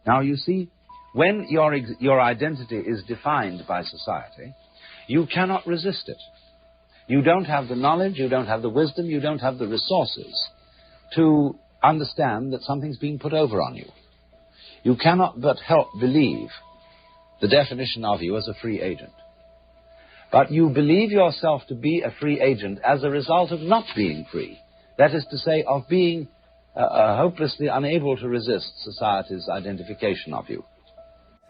Now, you see, when your identity is defined by society, you cannot resist it. You don't have the knowledge, you don't have the wisdom, you don't have the resources to understand that something's being put over on you. You cannot but help believe the definition of you as a free agent. But you believe yourself to be a free agent as a result of not being free. That is to say, of being hopelessly unable to resist society's identification of you.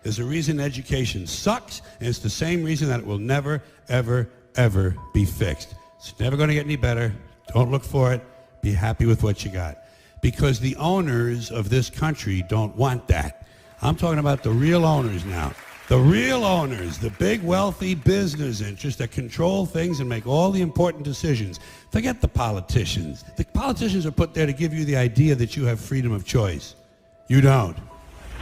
There's a reason education sucks, and it's the same reason that it will never, ever, ever be fixed. It's never going to get any better. Don't look for it. Be happy with what you got. Because the owners of this country don't want that. I'm talking about the real owners now. The real owners, the big wealthy business interests that control things and make all the important decisions. Forget the politicians. The politicians are put there to give you the idea that you have freedom of choice. You don't.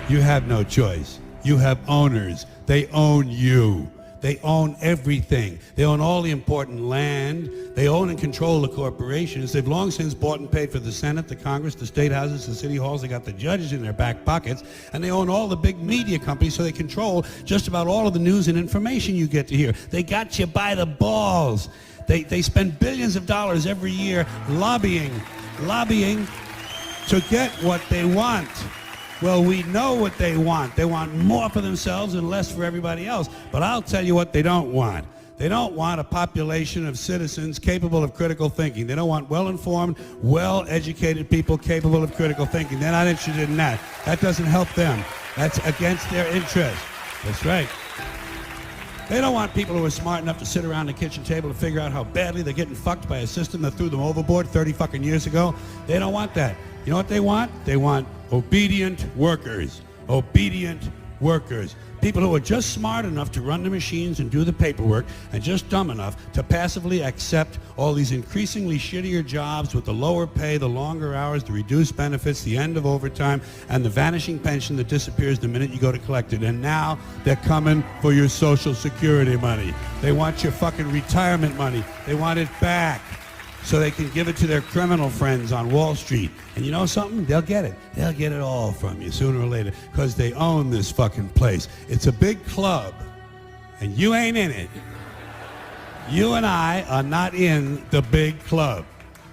You have no choice. You have owners. They own you. They own everything. They own all the important land. They own and control the corporations. They've long since bought and paid for the Senate, the Congress, the state houses, the city halls. They got the judges in their back pockets. And they own all the big media companies, so they control just about all of the news and information you get to hear. They got you by the balls. They spend billions of dollars every year lobbying to get what they want. Well, we know what they want. They want more for themselves and less for everybody else. But I'll tell you what they don't want. They don't want a population of citizens capable of critical thinking. They don't want well-informed, well-educated people capable of critical thinking. They're not interested in that. That doesn't help them. That's against their interest. That's right. They don't want people who are smart enough to sit around the kitchen table to figure out how badly they're getting fucked by a system that threw them overboard 30 fucking years ago. They don't want that. You know what they want? They want obedient workers. Obedient workers. People who are just smart enough to run the machines and do the paperwork and just dumb enough to passively accept all these increasingly shittier jobs with the lower pay, the longer hours, the reduced benefits, the end of overtime, and the vanishing pension that disappears the minute you go to collect it. And now they're coming for your Social Security money. They want your fucking retirement money. They want it back, so they can give it to their criminal friends on Wall Street. And you know something? They'll get it. They'll get it all from you sooner or later, because they own this fucking place. It's a big club, and you ain't in it. You and I are not in the big club.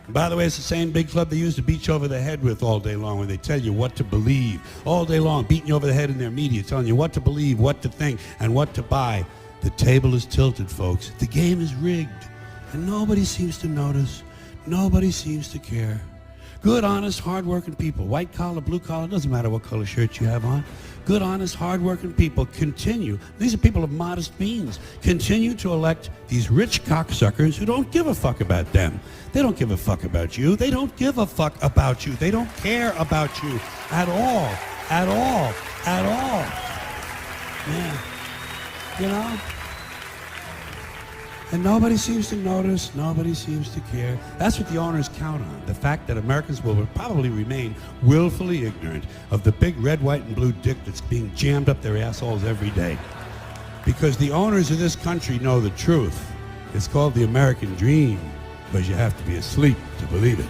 And by the way, it's the same big club they used to beat you over the head with all day long, when they tell you what to believe. All day long, beating you over the head in their media, telling you what to believe, what to think, and what to buy. The table is tilted, folks. The game is rigged. And nobody seems to notice. Nobody seems to care. Good, honest, hard-working people, white collar, blue collar, doesn't matter what color shirt you have on. Good, honest, hard-working people continue. These are people of modest means. Continue to elect these rich cocksuckers who don't give a fuck about them. They don't give a fuck about you. They don't give a fuck about you. They don't care about you at all. At all. At all. Yeah. You know? And nobody seems to notice, nobody seems to care. That's what the owners count on, the fact that Americans will probably remain willfully ignorant of the big red, white, and blue dick that's being jammed up their assholes every day. Because the owners of this country know the truth. It's called the American dream, because you have to be asleep to believe it.